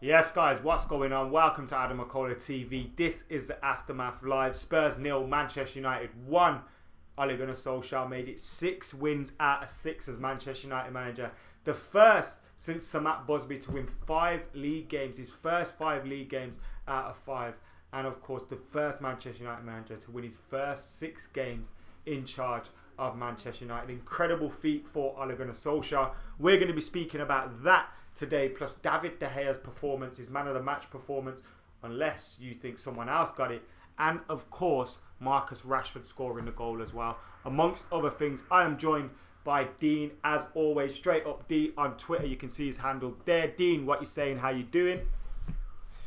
Yes, guys, what's going on? Welcome to Adam McKola TV. This is the Aftermath Live. Spurs 0, Manchester United 1. Ole Gunnar Solskjaer made it 6 wins out of 6 as Manchester United manager. The first since Sir Matt Busby to win 5 league games. His first 5 league games out of 5. And of course, the first Manchester United manager to win his first 6 games in charge of Manchester United. Incredible feat for Ole Gunnar Solskjaer. We're going to be speaking about that today, plus David De Gea's performance, his man of the match performance, unless you think someone else got it, and of course Marcus Rashford scoring the goal as well, amongst other things. I am joined by Dean, as always, straight up D on Twitter. You can see his handle there. Dean, what you saying? How you doing?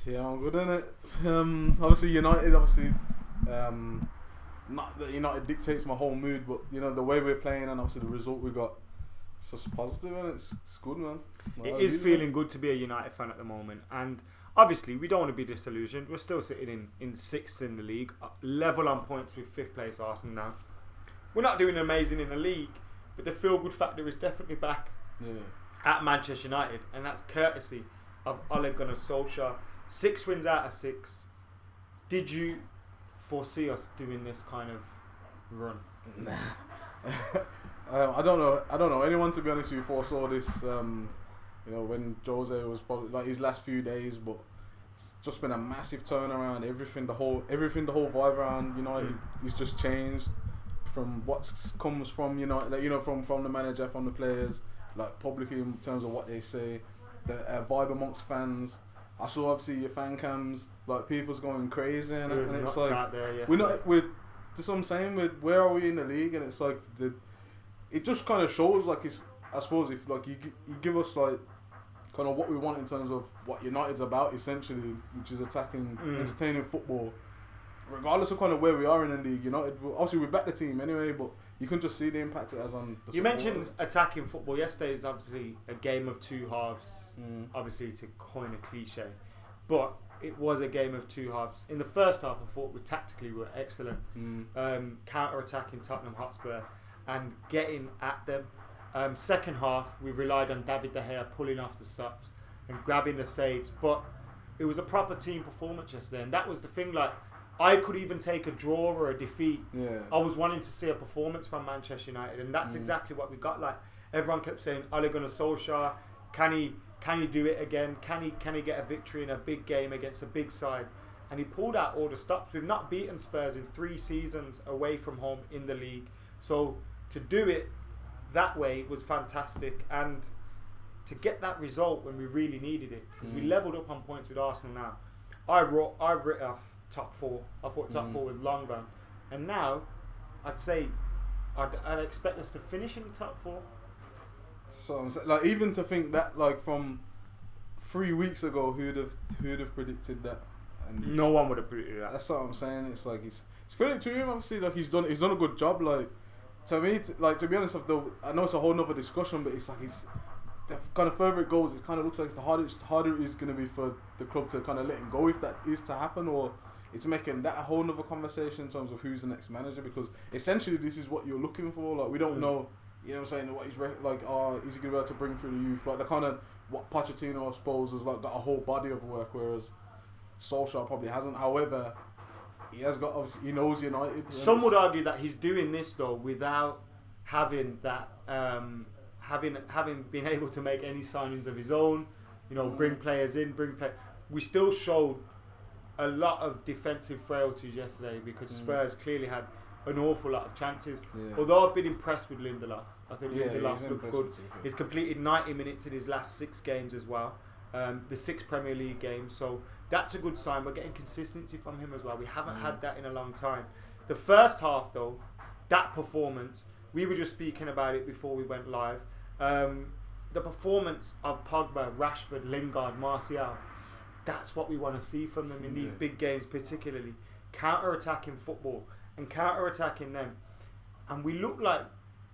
Yeah, I'm good, innit? Obviously United, not that United dictates my whole mood, but you know the way we're playing and obviously the result we got. It's just positive, and it's good, man. It is feeling good to be a United fan at the moment, and obviously we don't want to be disillusioned. We're still sitting in 6th in the league, level on points with 5th place Arsenal now. We're not doing amazing in the league, but the feel-good factor is definitely back at Manchester United, and that's courtesy of Ole Gunnar Solskjaer. 6 wins out of 6. Did you foresee us doing this kind of run? I don't know anyone, to be honest with you, foresaw this. When Jose was probably like his last few days, but it's just been a massive turnaround. Everything, the whole vibe around United is just changed from what comes from United, from the manager, from the players, like publicly in terms of what they say, the vibe amongst fans. I saw obviously your fan cams, like people's going crazy, and it's like that's what I'm saying. Where are we in the league? And it's like it just kind of shows, like, it's, I suppose, if like you give us like kind of what we want in terms of what United's about, essentially, which is attacking, entertaining football, regardless of kind of where we are in the league. United, obviously we back the team anyway, but you can just see the impact it has on the supporters. You mentioned attacking football. Yesterday is obviously a game of 2 halves, obviously to coin a cliche, but it was a game of 2 halves. In the first half, I thought we tactically were excellent, counter-attacking Tottenham Hotspur and getting at them. Second half, we relied on David De Gea pulling off the stops and grabbing the saves, but it was a proper team performance yesterday, and that was the thing. Like, I could even take a draw or a defeat. I was wanting to see a performance from Manchester United, and that's exactly what we got. Like, everyone kept saying, Ole Gunnar Solskjaer, can he do it again? Can he get a victory in a big game against a big side? And he pulled out all the stops. We've not beaten Spurs in 3 seasons away from home in the league, so to do it that way was fantastic, and to get that result when we really needed it, because we levelled up on points with Arsenal now. I writ off top 4. I thought top 4 was long gone, and now I'd say I'd expect us to finish in the top 4. So I'm saying, like, even to think that, like, from 3 weeks ago, who'd have predicted that? And no one would have predicted that. That's what I'm saying. It's like it's credit to him. Obviously, like, he's done a good job. Like, to me, to be honest, I know it's a whole nother discussion, but it's like the kind of further it goes, it kind of looks like the harder it is going to be for the club to kind of let him go, if that is to happen, or it's making that a whole nother conversation in terms of who's the next manager, because essentially this is what you're looking for. Like, we don't know, what I'm saying, what he's is he going to be able to bring through the youth, like the kind of what Pochettino, I suppose, has like got a whole body of work, whereas Solskjaer probably hasn't. However, he has got, obviously, he knows United. Some would argue that he's doing this though without having that, having been able to make any signings of his own. Bring players in, We still showed a lot of defensive frailties yesterday, because Spurs clearly had an awful lot of chances. Although I've been impressed with Lindelof. I think Lindelof looked good. He's completed 90 minutes in his last 6 games as well. The 6 Premier League games, so that's a good sign. We're getting consistency from him as well. We haven't had that in a long time. The first half, though, that performance, we were just speaking about it before we went live. The performance of Pogba, Rashford, Lingard, Martial, that's what we want to see from them in these big games, particularly counter-attacking football and counter-attacking them. And we looked like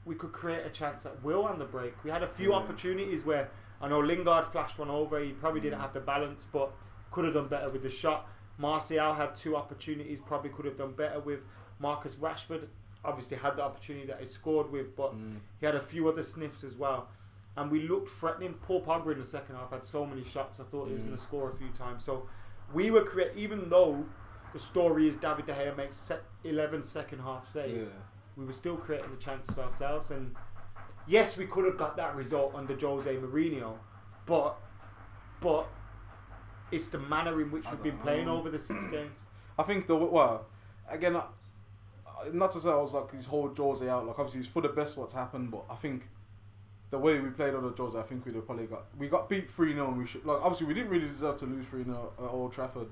we could create a chance at will on the break. We had a few opportunities where, I know Lingard flashed one over. He probably didn't have the balance, but could have done better with the shot. Martial had 2 opportunities, probably could have done better with. Marcus Rashford obviously had the opportunity that he scored with, but he had a few other sniffs as well. and we looked threatening. Paul Pogba in the second half had so many shots. I thought he was going to score a few times. So we were even though the story is David De Gea makes 11 second half saves, we were still creating the chances ourselves. And yes, we could have got that result under Jose Mourinho, but it's the manner in which we've been playing over the 6 games. I think again, not to say I was like his whole Jose out. Like obviously, it's for the best what's happened, but I think the way we played under Jose, I think we got beat 3-0, and we should, like, obviously we didn't really deserve to lose 3-0 at Old Trafford,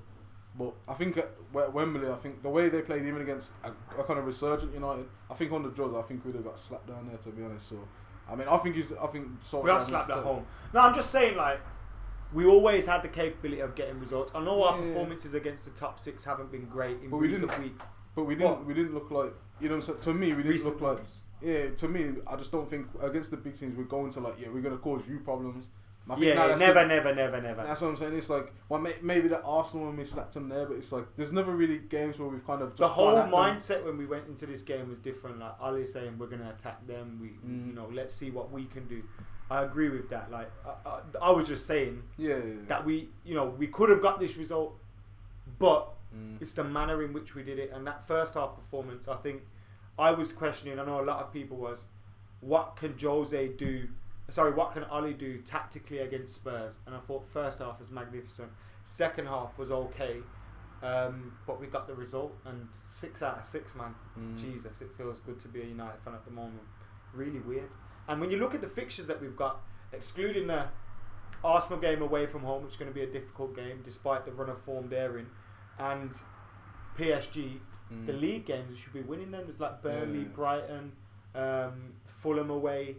but I think at Wembley, I think the way they played, even against a kind of resurgent United, I think under Jose, I think we'd have got slapped down there, to be honest. So I mean, I think Solskjaer we are slapped at home. No, I'm just saying, like, we always had the capability of getting results. I know our performances against the top 6 haven't been great in recent weeks. But we didn't look like, you know what I'm saying? To me, we didn't look like... Yeah, to me, I just don't think against the big teams we're going to, like, we're going to cause you problems. I think never. That's what I'm saying. It's like, well, maybe the Arsenal when we slapped them there, but it's like, there's never really games where we've kind of just... The whole mindset when we went into this game was different. Like, Ali's saying, we're going to attack them. You know, let's see what we can do. I agree with that. Like, I was just saying that we could have got this result, but it's the manner in which we did it. And that first half performance, I think I was questioning, I know a lot of people was, what can Ole do tactically against Spurs? And I thought first half was magnificent. Second half was okay, but we got the result. And 6 out of 6, man. Jesus, it feels good to be a United fan at the moment. Really weird. And when you look at the fixtures that we've got, excluding the Arsenal game away from home, which is going to be a difficult game despite the run of form they're in, and PSG, the league games, we should be winning them. There's like Burnley, Brighton, Fulham away,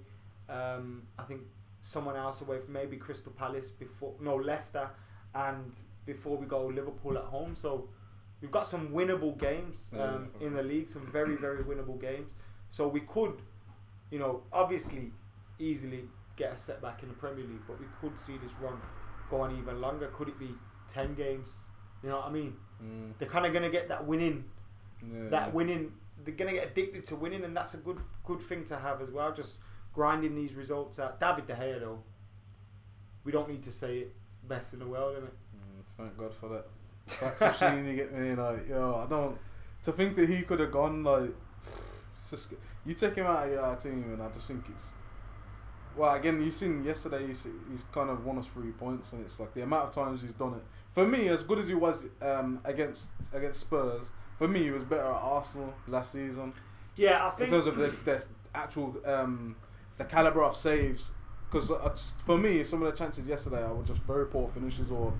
I think someone else away from maybe Crystal Palace Leicester, and before we go Liverpool at home. So we've got some winnable games in the league, some very, very winnable games. So we could, obviously easily get a setback in the Premier League, but we could see this run go on even longer. Could it be 10 games? You know what I mean? They're kind of going to get that winning. They're going to get addicted to winning, and that's a good thing to have as well. Just grinding these results out. David De Gea, though, we don't need to say it, best in the world, isn't it? Thank God for that. Facts machine, you get me? Like, I don't... To think that he could have gone, like... It's just, you take him out of your team, and I just think it's... Well, again, you seen yesterday, he's kind of won us 3 points, and it's like the amount of times he's done it. For me, as good as he was against Spurs, for me, he was better at Arsenal last season. Yeah, I think... In terms of the actual... the calibre of saves. Because for me, some of the chances yesterday were just very poor finishes or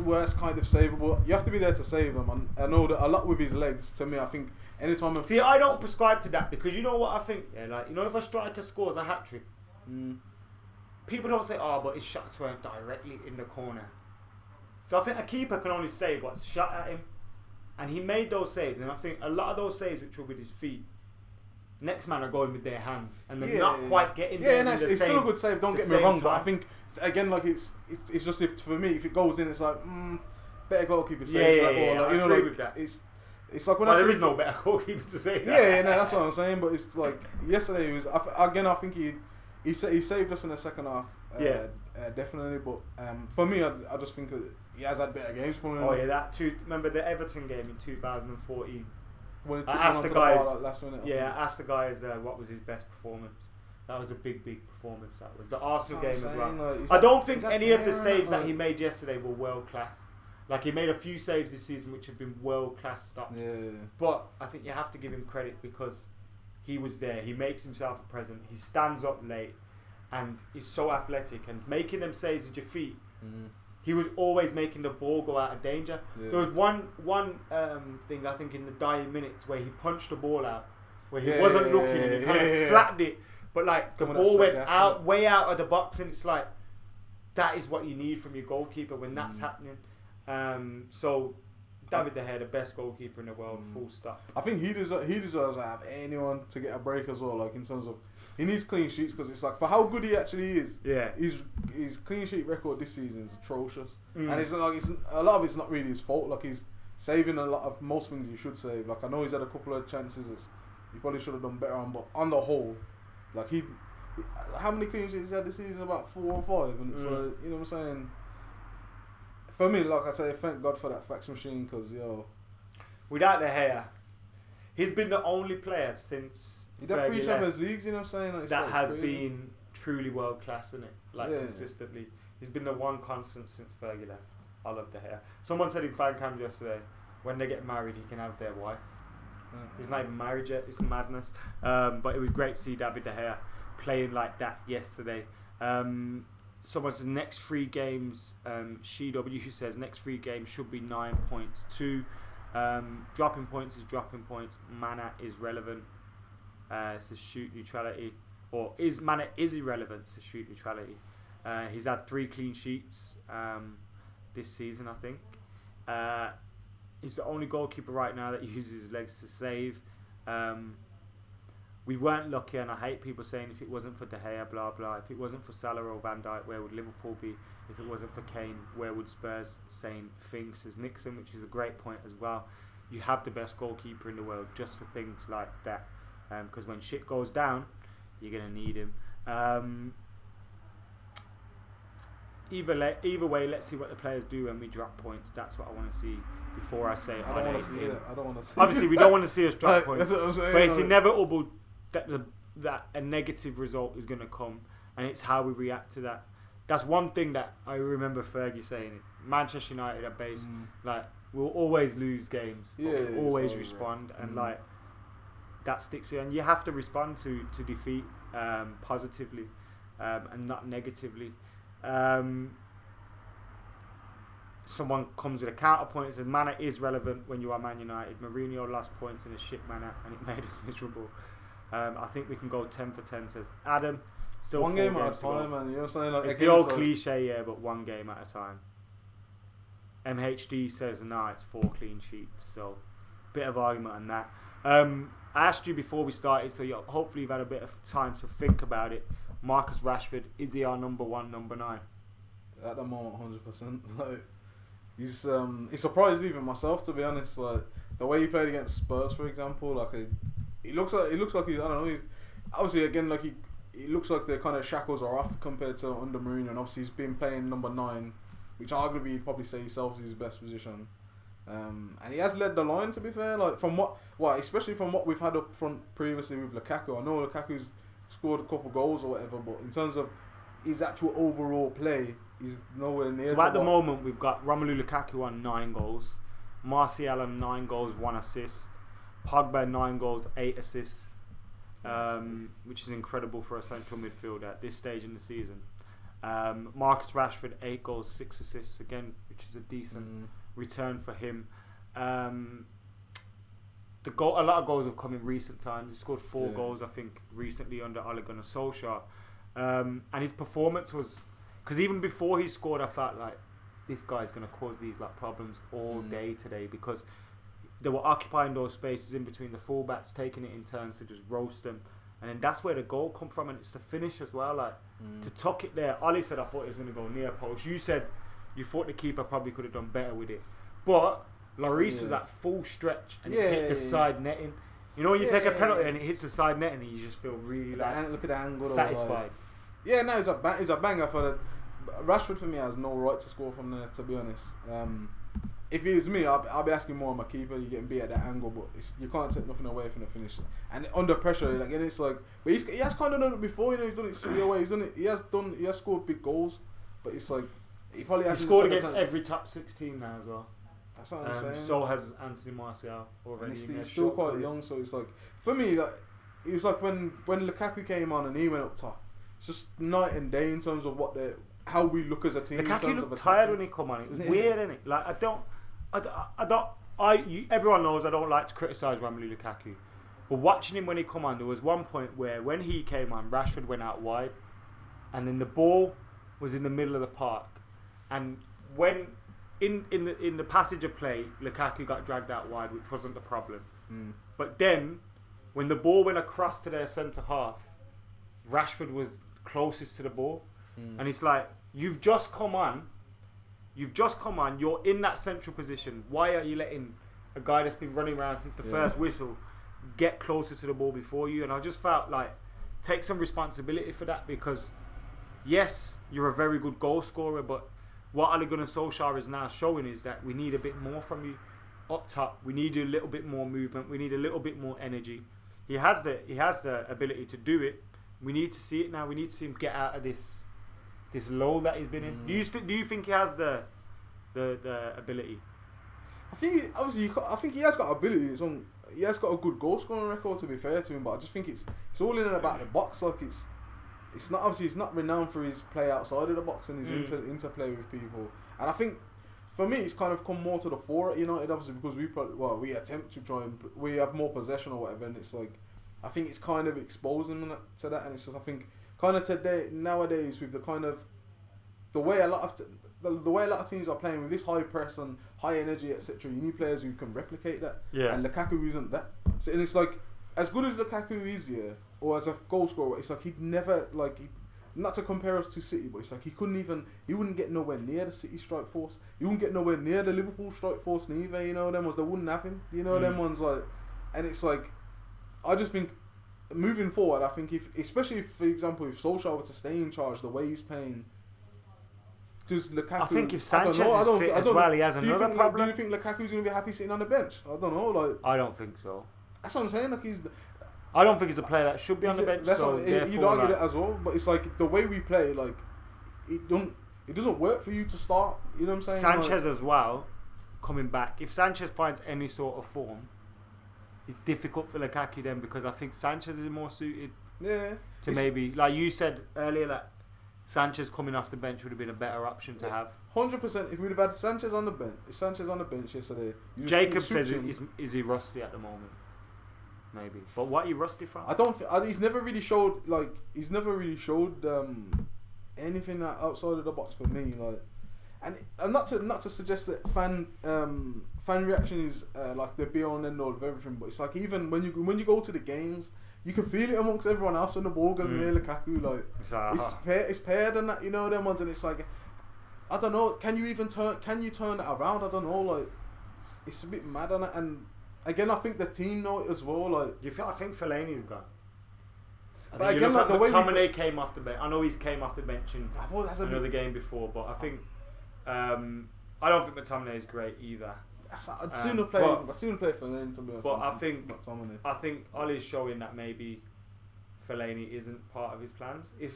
worst kind of savable. You have to be there to save them. And I know that a lot with his legs, to me, I think anytime... See, I don't prescribe to that because you know what I think? Yeah, like, if a striker scores a hat-trick, people don't say, but his shots weren't directly in the corner. So I think a keeper can only save what's shot at him. And he made those saves. And I think a lot of those saves which were with his feet, next man are going with their hands, and they're not quite getting there. Yeah, and it's still a good save. Don't get me wrong, but I think again, like it's just for me, if it goes in, it's like better goalkeeper saves. With that. It's like when there is no better goalkeeper to save. That's what I'm saying. But it's like yesterday was I think he saved us in the second half. Definitely. But for me, I just think that he has had better games for me. Remember the Everton game in 2014. When I asked the guys. Last minute, I asked the guys what was his best performance. That was a big performance. That was the Arsenal game as well. Like, I don't think any of the saves that he made yesterday were world class. Like he made a few saves this season which have been world class stops. Yeah. But I think you have to give him credit because he was there. He makes himself a present. He stands up late, and he's so athletic and making them saves with your feet. He was always making the ball go out of danger. Yeah. There was one thing I think in the dying minutes where he punched the ball out, where he wasn't looking and he kind of slapped it, but like the ball went way out of the box, and it's like that is what you need from your goalkeeper when that's happening. So David De Gea, the best goalkeeper in the world, full stop. I think he deserves to have anyone to get a break as well. Like in terms of he needs clean sheets because it's like for how good he actually is. Yeah, his clean sheet record this season is atrocious, and it's like a lot of it's not really his fault. Like he's saving a lot of most things he should save. Like I know he's had a couple of chances that he probably should have done better on, but on the whole, like how many clean sheets he had this season? About 4 or 5, and it's like, you know what I'm saying. For me, like I say, thank God for that fax machine, because without De Gea, he's been the only player since he did 3 Champions Leagues. You know what I'm saying? Like, that has been truly world class, isn't it? Like consistently, he's been the one constant since Fergie left. I love De Gea. Someone said in fan cams yesterday, when they get married, he can have their wife. He's not even married yet. It's madness. But it was great to see David De Gea playing like that yesterday. Someone says next 3 games. SheW says next 3 games should be 9 points. 2 dropping points is dropping points. Mana is relevant to shoot neutrality, or Mana is irrelevant to shoot neutrality. He's had 3 clean sheets this season, I think. He's the only goalkeeper right now that uses his legs to save. We weren't lucky, and I hate people saying if it wasn't for De Gea, blah blah. If it wasn't for Salah or Van Dijk, where would Liverpool be? If it wasn't for Kane, where would Spurs? Same thing, says Nixon, which is a great point as well. You have the best goalkeeper in the world just for things like that, because when shit goes down, you're gonna need him. Either way, let's see what the players do when we drop points. That's what I want to see before I say. I don't want to see it. I don't want to see. Obviously, we don't want to see us drop points. That's what I'm saying. But it's inevitable that a negative result is going to come, and it's how we react to that. That's one thing that I remember Fergie saying. Manchester United are based like we'll always lose games, but we'll always respond, and like that sticks here. And you have to respond to defeat positively and not negatively. Someone comes with a counterpoint and says Mana is relevant when you are Man United. Mourinho lost points in a shit manner and it made us miserable. I think we can go 10 for 10, says Adam. Still one game at a time, man. You know what I'm saying? Like, it's the old cliche, yeah, but one game at a time. MHD says it's 4 clean sheets, so bit of argument on that. I asked you before we started, so hopefully you've had a bit of time to think about it. Marcus Rashford, is he our number 1, number 9? At the moment, 100%. Like, he's he surprised even myself, to be honest. Like the way he played against Spurs, for example, like he looks like he's, I don't know, he's obviously again like he looks like the kind of shackles are off compared to under Mourinho, and obviously he's been playing number 9, which arguably he'd probably say himself is his best position. And he has led the line, to be fair. Like from especially from what we've had up front previously with Lukaku. I know Lukaku's scored a couple goals or whatever, but in terms of his actual overall play, he's nowhere near. So at the moment, we've got Romelu Lukaku on 9 goals, Martial on 9 goals, 1 assist, Pogba 9 goals, 8 assists, which is incredible for a central midfielder at this stage in the season. Marcus Rashford 8 goals, 6 assists again, which is a decent return for him. A lot of goals have come in recent times. He scored 4 goals, I think, recently under Ole Gunnar Solskjaer. And his performance was, because even before he scored, I felt like this guy's going to cause these like problems all day today, because they were occupying those spaces in between the fullbacks, taking it in turns to just roast them, and then that's where the goal come from, and it's the finish as well, like to tuck it there. Ollie said I thought it was going to go near post. You said you thought the keeper probably could have done better with it, but Lloris was at full stretch and it hit the side netting. You know when you take a penalty and it hits the side netting, and you just feel really like look at the angle, satisfied. Yeah, no, it's a banger for the Rashford. For me, has no right to score from there, to be honest. If it was me, I'll be asking more on my keeper. You're getting beat at that angle, but you can't take nothing away from the finish. And under pressure, like, and it's like, but he has kind of done it before. You know, he's done it City away. He's done it. He has scored big goals, but it's like he probably has scored against every top 16 now as well. That's what I'm saying. So has Anthony Martial already. And he's still quite young, so it's like, for me, like, it was like when Lukaku came on and he went up top. It's just night and day in terms of how we look as a team. Lukaku looked tired when he come on. It was weird, isn't it? Like everyone knows I don't like to criticise Romelu Lukaku, but watching him when he come on, there was one point where when he came on, Rashford went out wide, and then the ball was in the middle of the park, and when in the passage of play, Lukaku got dragged out wide, which wasn't the problem. But then when the ball went across to their centre half, Rashford was closest to the ball, and it's like, you've just come on, you're in that central position. Why are you letting a guy that's been running around since the first whistle get closer to the ball before you? And I just felt like, take some responsibility for that, because yes, you're a very good goal scorer, but what Ole Gunnar Solskjaer is now showing is that we need a bit more from you up top. We need a little bit more movement. We need a little bit more energy. He has the ability to do it. We need to see it now. We need to see him get out of this lull that he's been in. Do you think he has the ability? I think I think he has got ability. He has got a good goal scoring record, to be fair to him, but I just think it's all in and about the box. Like it's not, obviously he's not renowned for his play outside of the box and his interplay with people. And I think for me it's kind of come more to the fore at United, obviously, because we attempt to try and we have more possession or whatever, and it's like I think it's kind of exposing to that, and it's just I think kind of today nowadays with the kind of the way a lot of teams are playing with this high press and high energy, etc. You need players who can replicate that. Yeah. And Lukaku isn't that. So, and it's like, as good as Lukaku is, or as a goal scorer, it's like he'd never not to compare us to City, but it's like he wouldn't get nowhere near the City strike force. He wouldn't get nowhere near the Liverpool strike force neither. You know them ones, they wouldn't have him. You know them ones like, and it's like, I just think moving forward, I think especially if, for example, if Solskjaer were to stay in charge the way he's playing. Does Lukaku? I think if Sanchez is fit as well, he has another problem. Do you think Lukaku's going to be happy sitting on the bench? I don't know. I don't think so. That's what I'm saying. I don't think he's a player that should be on the bench. That's you'd argue that as well. But it's like the way we play, like it doesn't work for you to start. You know what I'm saying? Sanchez as well, coming back. If Sanchez finds any sort of form, it's difficult for Lukaku then, because I think Sanchez is more suited. To maybe, like you said earlier, that Sanchez coming off the bench would have been a better option to have. 100%. If we'd have had Sanchez on the bench yesterday. Jacob says, is he rusty at the moment? Maybe. But what are you rusty from? I don't. He's never really showed anything outside of the box for me. Like, and not to suggest that fan reaction is like the be all and end all of everything. But it's like even when you go to the games, you can feel it amongst everyone else when the ball goes near Lukaku. Like it's paired and that, you know them ones, and it's like I don't know. Can you turn that around? I don't know. Like it's a bit mad on it, and again I think the team know it as well. Like I think Fellaini's gone. But again, like the way McTominay came off the bench. I know he's came off the bench in another game before, but I think I don't think McTominay is great either. I'd sooner play Fellaini, to be honest. But I think Ole's showing that maybe Fellaini isn't part of his plans. If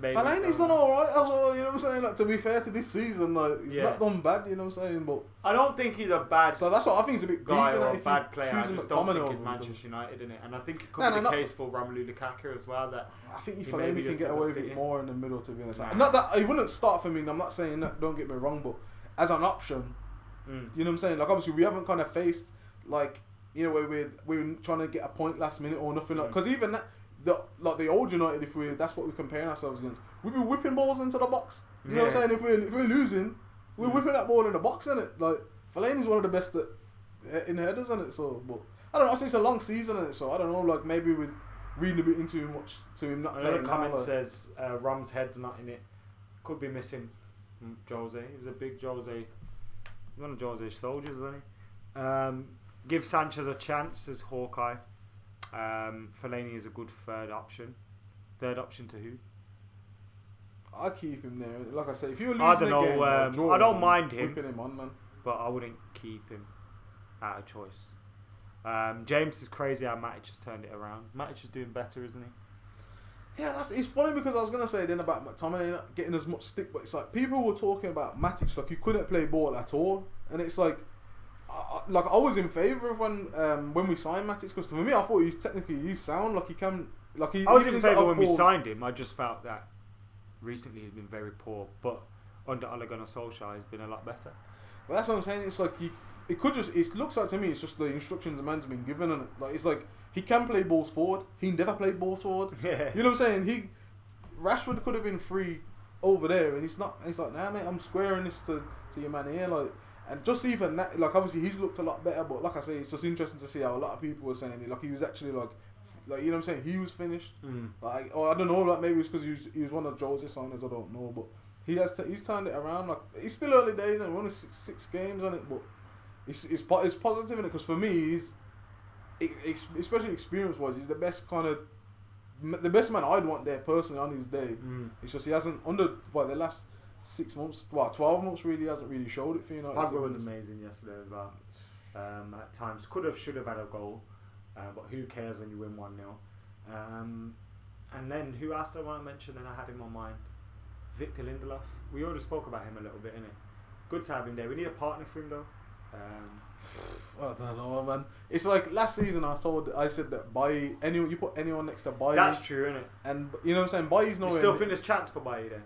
Fellaini's done alright as well, you know what I'm saying? Like, to be fair to this season, like he's not done bad, you know what I'm saying? But I don't think he's a bad. So that's what I think is a bit guy or a bad player. I just don't think he's Manchester United in it, and I think it could be the case for Romelu Lukaku as well. That I think Fellaini can get away with it more in the middle, to be honest. Not that he wouldn't start for me. I'm not saying that. Don't get me wrong, but as an option. You know what I'm saying? Like obviously we haven't kind of faced like, you know, where we're trying to get a point last minute or nothing like, because even that the old United, that's what we're comparing ourselves against, we'd be whipping balls into the box. You know what I'm saying? If we're losing, we're whipping that ball in the box, innit? Like Fellaini's one of the best in headers, innit? So, but I don't know. I think it's a long season, innit? So I don't know. Like maybe we're reading a bit into him much to him not playing. Another comment says Rom's head's not in it. Could be missing Jose. He was a big Jose. One of Jose's soldiers, wasn't he? Give Sanchez a chance, says Hawkeye. Fellaini is a good third option. Third option to who? I'll keep him there. Like I say, if you're losing a game, I don't mind him, on, man. But I wouldn't keep him out of choice. James is crazy how Matic just turned it around. Matic is doing better, isn't he? Yeah, it's funny because I was going to say then about McTominay not getting as much stick, but it's like people were talking about Matic like he couldn't play ball at all, and it's like I was in favour of when we signed Matic, because for me I thought he's sound, like he can, like he. I was in favour when we signed him. I just felt that recently he's been very poor, but under Ole Gunnar Solskjaer he's been a lot better. But that's what I'm saying. It's like it looks like to me it's just the instructions the man's been given, and like it's like he can play balls forward. He never played balls forward. Yeah. You know what I'm saying? Rashford could have been free over there, and he's not. He's like, nah, mate, I'm squaring this to your man here, like, and just even that, like, obviously he's looked a lot better, but like I say, it's just interesting to see how a lot of people were saying it. Like he was actually like you know what I'm saying? He was finished. Like, or I don't know, like maybe it's because he was one of Jose's signers. I don't know, but he's turned it around. Like it's still early days and we're only six games on it, but it's positive in it, because for me especially experience wise, he's the best kind of the best man I'd want there personally on his day. It's just he hasn't under the last 6 months, 12 months really hasn't really showed it for United. Pogba was amazing yesterday as well. At times should have had a goal, but who cares when you win 1-0. And then who else do I want to mention? And I had him on mine, Victor Lindelof. We already spoke about him a little bit, innit? Good to have him there. We need a partner for him though. I don't know, man. It's like last season I said that you put anyone next to Bailly. That's true, innit? And you know what I'm saying? Bailly's nowhere. You still think there's chance for Bailly then?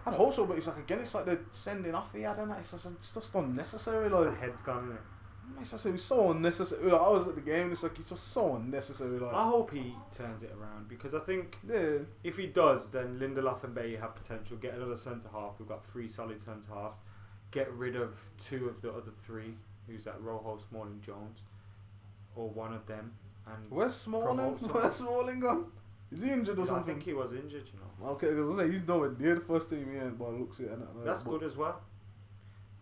I'd hope so, but it's like again, it's like they're sending off here. I don't know. It's just unnecessary. Like the head's gone, innit? It's so unnecessary. Like, I was at the game. It's like it's just so unnecessary. Like I hope he turns it around because I think yeah, if he does, then Lindelof and Bailly have potential. Get another centre half. We've got 3 solid centre halves. Get rid of 2 of the other 3. Who's that? Rojo, Smalling, Jones, or one of them. And where's Smalling? Where's Smalling gone? Is he injured or something? I think he was injured. You know. Okay, because I say he's nowhere near the first team he ain't, but looks it. That's good as well.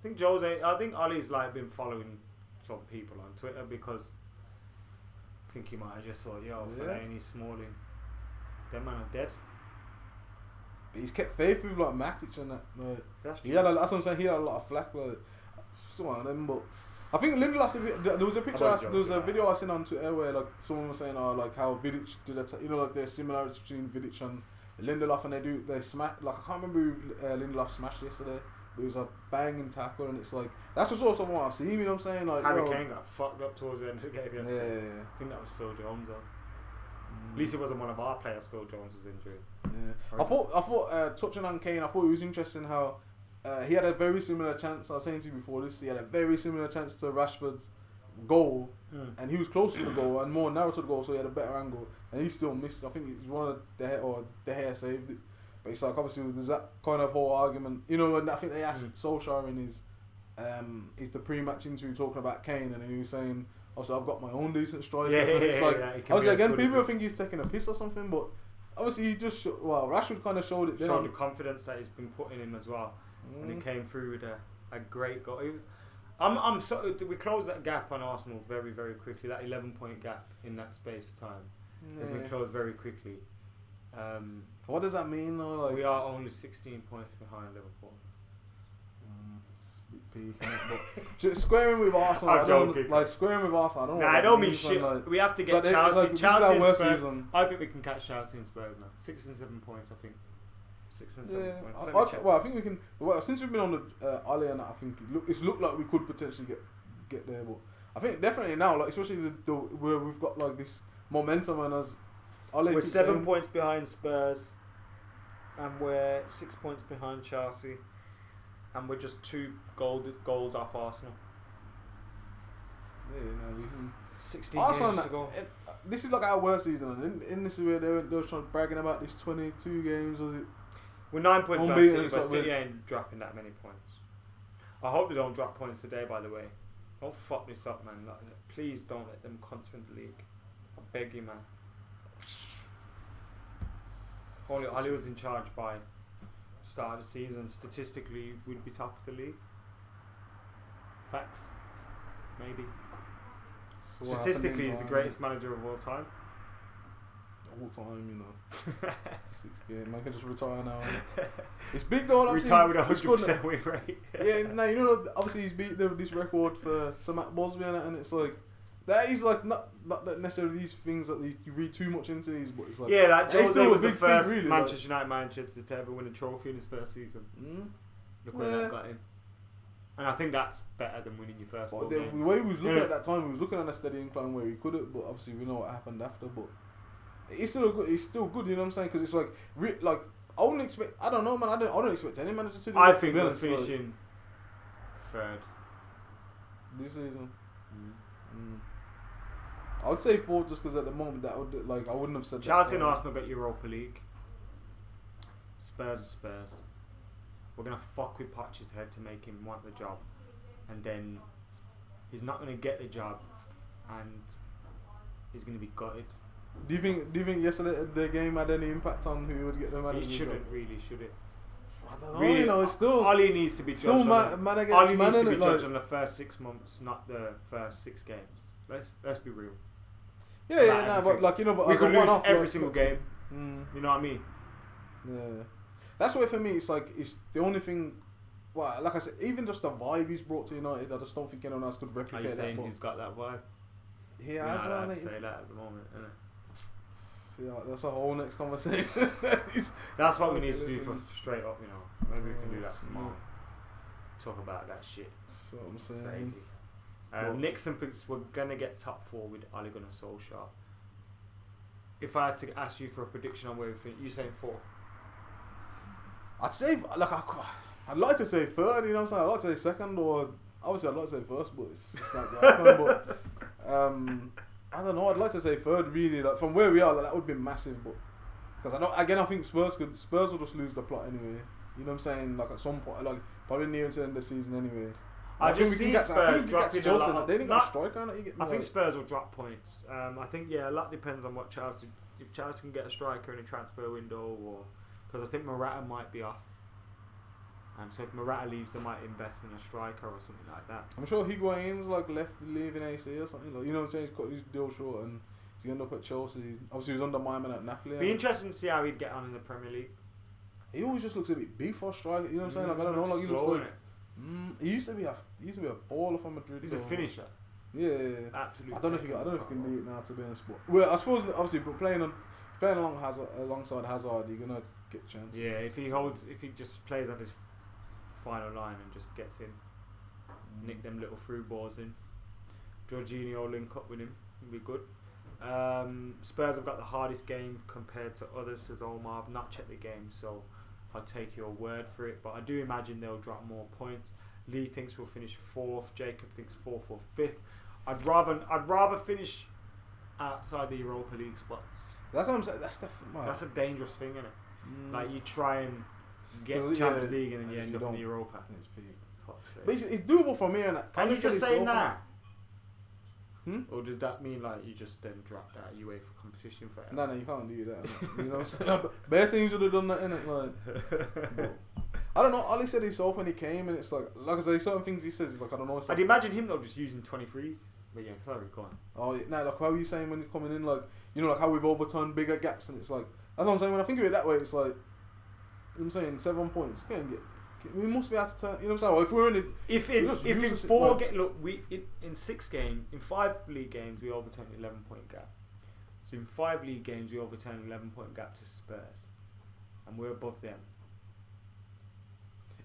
I think Ollie's like been following some people on Twitter because I think he might have just thought, yo, Fellaini, Smalling, them man are dead. But he's kept faith with like Matic and that. Like, that's true. That's what I'm saying. He had a lot of flack. Like some of them, but I think Lindelof. There was a picture. There was a video I seen on Twitter where like someone was saying, like how Vidic did that. You know, like there's similarities between Vidic and Lindelof, and they smash. Like I can't remember who Lindelof smashed yesterday. It was a banging tackle, and it's like that's what sort of want to see. You know what I'm saying? Like Harry Kane got fucked up towards the end of the game yesterday. Yeah. I think that was Phil Jones though. At least it wasn't one of our players. Phil Jones was injured. Yeah. I thought touching on Kane, I thought it was interesting how he had a very similar chance. I was saying to you before this, he had a very similar chance to Rashford's goal, and he was closer to the goal and more narrow to the goal, so he had a better angle, and he still missed. I think it was one of the hair saved it. But it's like obviously there's that kind of whole argument, you know. And I think they asked Solskjaer in his the pre-match interview talking about Kane, and he was saying, "Also, I've got my own decent strikers." It's like obviously again, people think he's taking a piss or something, but obviously he just Rashford kind of showed it. Showed the confidence that he's been putting in as well, and he came through with a great goal. We closed that gap on Arsenal very very quickly. That 11-point gap in that space of time has been closed very quickly. What does that mean though? Like we are only 16 points behind Liverpool. It's a bit peak, but just squaring with Arsenal. I don't know. I don't mean shit. Like, we have to get Chelsea. Chelsea and Spurs. Season. I think we can catch Chelsea and Spurs now. 6 and 7 points. I think 6 and 7 points. I think we can. Well, since we've been on the Ole and that, I think it's looked like we could potentially get there. But I think definitely now, like especially where we've got like this momentum, and as Ole we're 7 points behind Spurs. And we're 6 points behind Chelsea, and we're just 2 goals off Arsenal. Yeah, we can. 16 Arsenal games to go. This is like our worst season, and this is where they were trying bragging about this 22 games. Was it? We're 9 points behind City, but City ain't dropping that many points. I hope they don't drop points today. By the way, don't fuck this up, man. Please don't let them constantly leak. I beg you, man. Ali was in charge by start of the season. Statistically, we'd be top of the league. Facts, maybe. So statistically, he's the greatest manager of all time. All time, you know. 6 games. Man can just retire now. It's big though. Retire with 100% win rate. Yeah, no, you know. Obviously, he's beat this record for Sir Matt Busby, and it's like. That is like not that necessarily these things that you read too much into these, but it's like that Jose was the first Manchester United manager to ever win a trophy in his first season. Look where that got him, and I think that's better than winning your first. The way he was looking at that time, he was looking on a steady incline where he couldn't, but obviously we know what happened after. But it's still good. It's still good, you know what I'm saying? Because it's like I wouldn't expect. I don't know, man. I don't expect any manager to do. I think we're finishing third this season. I would say 4 just because at the moment that would I wouldn't have said Chelsea and Arsenal get Europa League. Spurs. We're gonna fuck with Poch's head to make him want the job, and then he's not gonna get the job, and he's gonna be gutted. Do you think yesterday the game had any impact on who would get the manager? It shouldn't really, should it? I don't know. Really, you know, it's still Oli needs to be judged. Still man against man, needs to be judged on the first 6 months, not the first 6 games. Let's be real. Yeah, but like, you know, but we as could a lose one-off, every like, single it's game. not- You know what I mean? Yeah, that's why for me it's like it's the only thing. Well, like I said, even just the vibe he's brought to United, I just don't think anyone else could Are replicate you that. saying But he's got that vibe? he You're has not one. allowed to Mate. say that at the moment, innit? Yeah, that's a whole next conversation. That's what we need to do for straight up, you know. Maybe we can do that Yes, tomorrow. Talk about that shit. That's what I'm saying. Crazy. Well- Nixon thinks we're gonna get top 4 with Ole Gunnar Solskjaer. If I had to ask you for a prediction on where we think, you saying 4th? I'd say like I'd like to say third. You know what I'm saying? I'd like to say second, or obviously I'd like to say first, but it's like that. But I don't know. I'd like to say third. Really, like from where we are, like, that would be massive. But because I think Spurs will just lose the plot anyway. You know what I'm saying? Like at some point, like probably near to the end of the season anyway. I just see Spurs dropping a lot. They didn't got a striker, you get me, I think like, Spurs will drop points. I think a lot depends on what Chelsea. If Chelsea can get a striker in a transfer window, or because I think Morata might be off. So if Morata leaves, they might invest in a striker or something like that. I'm sure Higuain's like left leaving AC or something. Like, you know what I'm saying? He's cut his deal short and he's going to end up at Chelsea. Obviously, he was under my man at Napoli. Be interesting to see how he'd get on in the Premier League. He always just looks a bit big for a striker. You know what I'm saying? Like I don't know. Like he looks Slow, like he used to be a baller for Madrid. He's a finisher. Yeah. Absolutely. I don't know if he can do it now, to be honest. But well, I suppose obviously, but playing alongside Hazard, you're gonna get chances. Yeah, if he just plays at his final line and just gets in, nick them little through balls in. Jorginho link up with him, it'll be good. Spurs have got the hardest game compared to others, says Omar. I've not checked the game, so I'll take your word for it. But I do imagine they'll drop more points. Lee thinks we'll finish 4th. Jacob thinks 4th or 5th. I'd rather finish outside the Europa League spots. That's what I'm saying. That's a dangerous thing, isn't it? Like you try and get 'Cause, Champions League and then you if end you up in don't- Europa. It's peak. Fuck's sake. But it's doable for me. And Can you just say nah? Hmm? Or does that mean like you just then dropped out UEFA competition forever? No, you can't do that. You know what I'm saying? Bare teams would have done that, innit? Like, but, I don't know. Ali said himself when he came, and it's like I say, certain things he says, it's like I don't know. It's like, I'd imagine him though just using 23s. But yeah, sorry, go on. oh, yeah, like how are you saying when you're coming in, like, you know, like how we've overturned bigger gaps, and it's like that's what I'm saying. When I think of it that way, it's like, you know what I'm saying, 7 points. We must be able to turn. You know what I'm saying? Well, if we're in it, If in 4 in 6 games, in 5 league games we overturned 11-point gap. So in 5 league games we overturned 11-point gap to Spurs, and we're above them.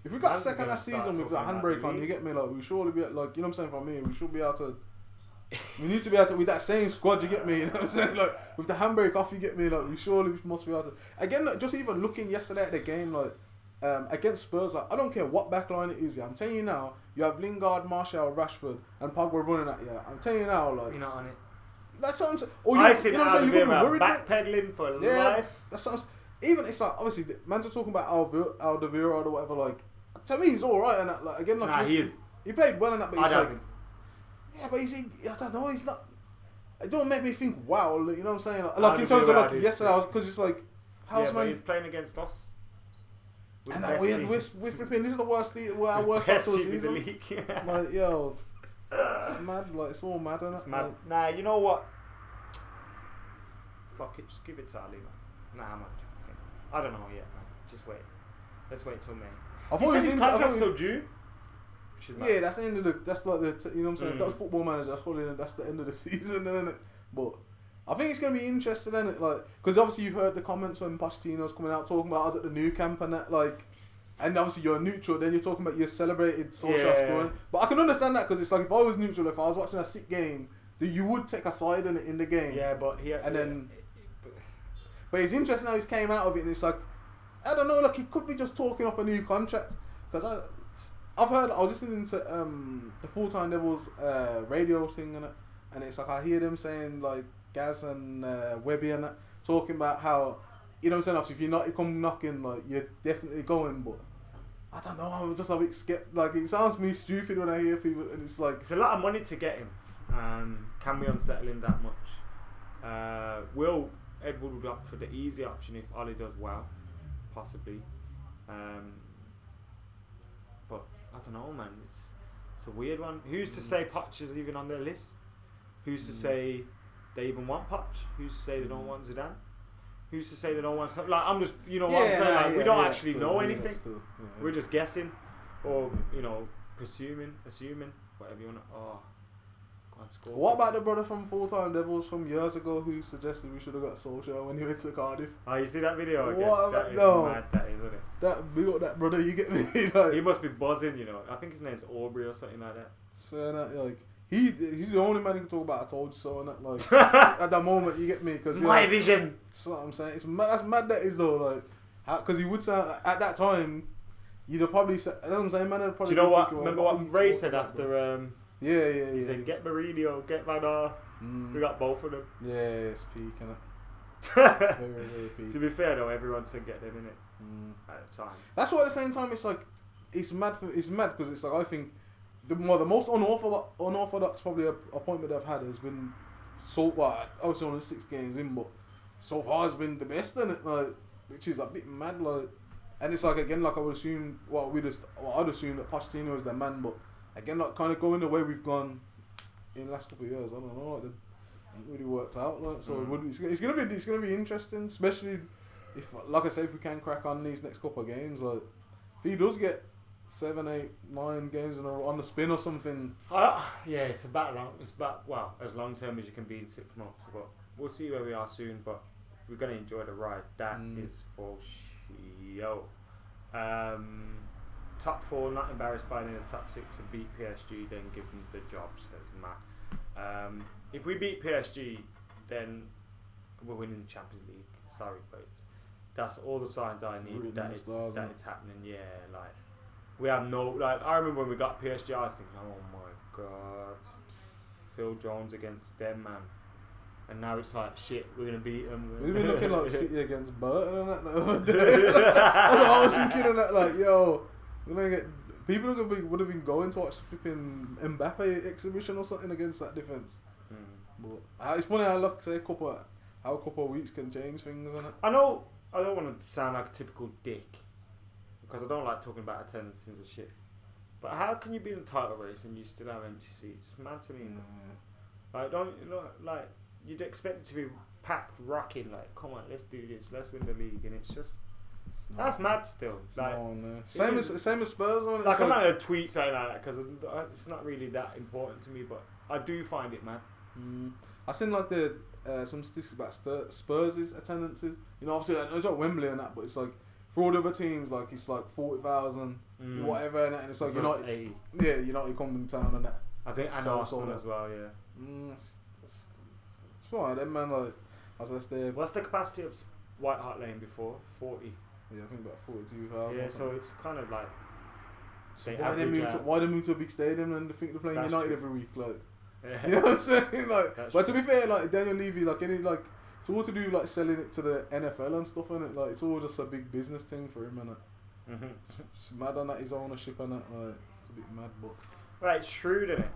if we got Man's second gonna last start season with the talking about handbrake the on, you league. get me? Like we surely be like, you know what I'm saying? For me, we should be able to. We need to be able to with that same squad. You get me? You know what I'm saying? Like with the handbrake off, you get me? Like we surely must be able to. Again, like, just even looking yesterday at the game, like against Spurs, like, I don't care what backline it is. Yeah, I'm telling you now, you have Lingard, Martial, Rashford, and Pogba running at you. I'm telling you now, like You're not on it. that's what I'm saying. Or I said you know what I'm saying? You're gonna be worried. backpedaling for Yeah, life. that's what I'm saying. Even it's like obviously, man's are talking about Alderweireld or whatever. Like to me, he's all right. And that, like again, like Nah, he is. He played well in that, but I he's don't like, think. yeah, but I don't know. He's not. It don't make me think. Wow, like, you know what I'm saying? Like in Alderweireld terms of like is- yesterday, because it's like, how's Yeah, but man? he's playing against us. With And the that best team. we're flipping. This is the worst. Our worst Best start to the team in the season. league. Like yo, it's mad. Like it's all mad. Isn't It's it? mad. Like, Nah, you know what? Fuck it, just give it to Ali, man. Nah, man. I don't know yet, man. Just wait. Let's wait till May. I He thought said he his was contract's still due. Which is mad. yeah, that's the end of the. That's like the. You know what I'm saying? If that was Mm. Football Manager, that's the end of the season, isn't it? But I think it's gonna be interesting, isn't it? Like, because obviously you've heard the comments when Pochettino's coming out talking about us at the new camp and that, like, and obviously you're neutral. Then you're talking about your celebrated Solskjaer Yeah. scoring. But I can understand that because it's like if I was neutral, if I was watching a sick game, then you would take a side in the game. Yeah, but he. And then- But it's interesting how he's came out of it, and it's like, I don't know, like he could be just talking up a new contract. Because I was listening to the Full Time Devils radio thing and it's like I hear them saying like Gaz and Webby and that, talking about how, you know what I'm saying, obviously if you come knocking, like you're definitely going, but I don't know, I'm just a bit skeptical. Like it sounds me stupid when I hear people, and it's like It's a lot of money to get him. Can we unsettle him that much? Will Edward would opt for the easy option if Ollie does well, possibly. But I don't know, man. It's a weird one. Who's to say Poch is even on their list? Who's to say they even want Poch? Who's to say they don't want Zidane? Who's to say they don't want... Like, I'm just... You know what I'm saying? Like, we don't actually know anything. We're just guessing. Or, you know, assuming, whatever you want to... Oh, God, score. What about the brother from Full-Time Devils from years ago who suggested we should have got Solskjaer when he went to Cardiff? Oh, you see that video again? What that is no. mad, that is, isn't it? That big up that brother, you get me? Like, he must be buzzing, you know. I think his name's Aubrey or something like that. So that, like, he's the only man who can talk about I told you so and that, like, at that moment, you get me? Cause, my vision! That's what I'm saying. It's mad, that's mad that is though, like, because he would sound, at that time, you'd have probably said, you know what I'm saying, man? Do you know what? Remember what Ray said after, he said, get Mourinho, get Van Gaal. We got both of them. Yeah, it's peak, innit? Very, very peak. To be fair though, everyone should get them in it at the time. That's why at the same time it's like it's mad because it's like I think the most unorthodox probably appointment I've had has been obviously only 6 games in, but so far has been the best in it, like, which is a bit mad, like, and it's like again like I would assume I'd assume that Pochettino is their man, but again like kind of going the way we've gone in the last couple of years, I don't know, it hasn't really worked out, like, so it's gonna be interesting, especially if, like I say, if we can crack on these next couple of games, like if he does get 7, 8, 9 games in a row on the spin or something. Yeah, it's about as long term as you can be in 6 months, but we'll see where we are soon. But we're gonna enjoy the ride. That is for sure. Top 4, not embarrassed by any of the top 6 to beat PSG, then give them the job, says Matt. If we beat PSG, then we're winning the Champions League. Sorry, but that's all the signs I need that it's happening. Yeah, like we have no, like, I remember when we got PSG, I was thinking, oh my God, Phil Jones against them, man. And now it's like, shit, we're going to beat them. We've been looking like City against Burton and that. That's what I was thinking, and that, like, yo, we're going to get, people would have been going to watch the flipping Mbappe exhibition or something against that defence. But it's funny how, like, say, a couple of weeks can change things, isn't it? I know, I don't want to sound like a typical dick, because I don't like talking about attendances and shit. But how can you be in a title race and you still have empty seats? It's mad to me. Like, like, you'd expect it to be packed, rocking. Like, come on, let's do this. Let's win the league, and it's just that's mad still. Like, same as Spurs. On it. Like, I'm not gonna tweet something like that because it's not really that important to me. But I do find it mad. I seen like the some statistics about Spurs' attendances. You know, obviously it's not Wembley and that, but it's like for all the other teams, like it's like 40,000, whatever, and it's like United come in town and that. I think and Arsenal as well, yeah. It's fine, then, man. Like, as I say, what's the capacity of White Hart Lane before? 40. Yeah, I think about 42,000. Yeah, so it's kind of like. So why they move to a big stadium and they think they're playing United every week, like. Yeah. You know what I'm saying? Like, that's but to be fair, like Daniel Levy, like it's all to do like selling it to the NFL and stuff, and it like it's all just a big business thing for him, and it's mad on that his ownership and that, like it's a bit mad, but right, it's shrewd, isn't it?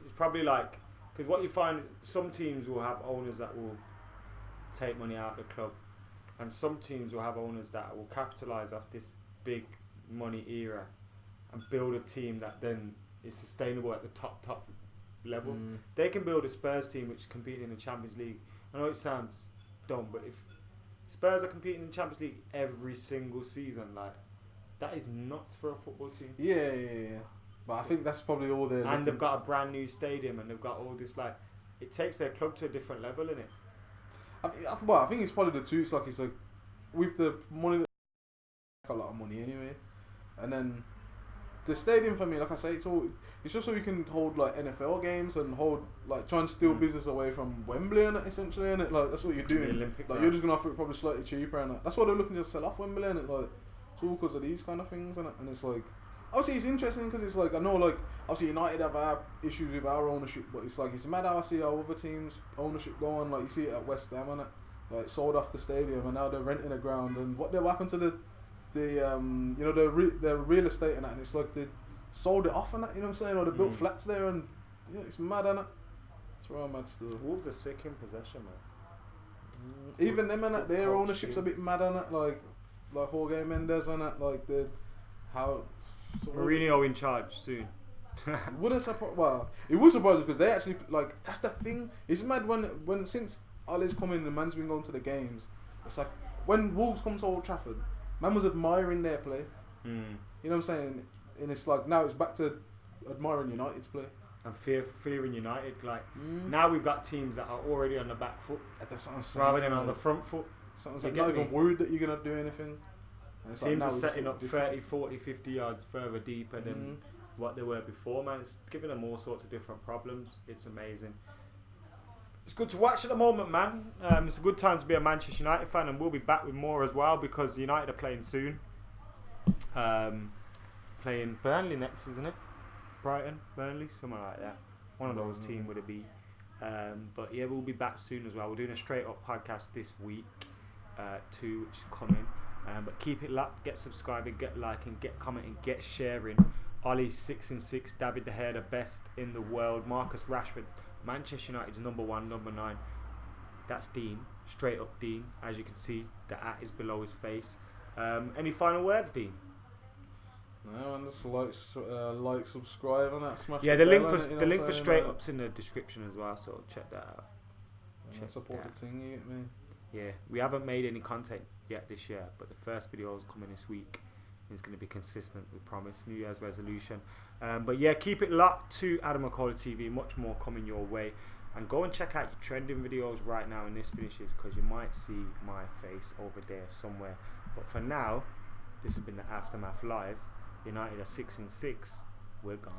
It's probably like because what you find, some teams will have owners that will take money out of the club, and some teams will have owners that will capitalise off this big money era and build a team that then is sustainable at the top level. They can build a Spurs team which is competing in the Champions League. I know it sounds dumb, but if Spurs are competing in the Champions League every single season, like that is nuts for a football team. Yeah. But I think that's probably all they're. And they've got a brand new stadium, and they've got all this, like, it takes their club to a different level, innit? I think it's probably the two. It's like with the money, a lot of money anyway, and then the stadium for me, like I say, it's just so you can hold like NFL games and hold like try and steal business away from Wembley and essentially, and like that's what you're doing. Like you're just gonna offer it probably slightly cheaper, and that's why they're looking to sell off Wembley, and like it's all because of these kind of things, and it's like obviously it's interesting because it's like I know like obviously United have our issues with our ownership, but it's like it's mad how I see how other teams' ownership go on. Like you see it at West Ham and it like sold off the stadium, and now they're renting the ground, and what happened to the real estate and that, and it's like they sold it off and that, you know what I'm saying, or they built flats there, and you know, it's mad, innit? It's real mad still. Wolves are sick in possession, man. Even them and that, their ownership's a bit mad, innit? Like Jorge Mendes and that, like how Mourinho in charge soon. It wouldn't surprise. Well, it would surprise because they actually like. That's the thing. It's mad when since Ole's come in, the man's been going to the games. It's like when Wolves come to Old Trafford, man was admiring their play. You know what I'm saying? And it's like now it's back to admiring United's play. And fearing United. Like now we've got teams that are already on the back foot rather than on the front foot. Sounds like not even worried that you're gonna do anything. And teams are setting up 30, 40, 50 yards further deeper than what they were before, man. It's giving them all sorts of different problems. It's amazing. It's good to watch at the moment, man. It's a good time to be a Manchester United fan, and we'll be back with more as well because United are playing soon. Playing Burnley next, isn't it? Brighton, Burnley, something like that. One of those teams would it be. But yeah, we'll be back soon as well. We're doing a straight up podcast this week too, which is coming. But keep it locked, get subscribing, get liking, get commenting, get sharing. Ollie 6 and 6, David De Gea, the best in the world. Marcus Rashford, Manchester United's number 1, number 9. That's Dean, straight up Dean. As you can see, the @ is below his face. Any final words, Dean? No, and just like, subscribe, and that smash. Yeah, the link for straight up's in the description as well, so check that out. Check support the thing, you get me? Yeah, we haven't made any content yet this year, but the first video is coming this week. It's going to be consistent, we promise. New Year's resolution. But yeah, keep it locked to Adam McKola TV. Much more coming your way. And go and check out your trending videos right now when this finishes, because you might see my face over there somewhere. But for now, this has been the Aftermath Live. United are 6 and 6. We're gone.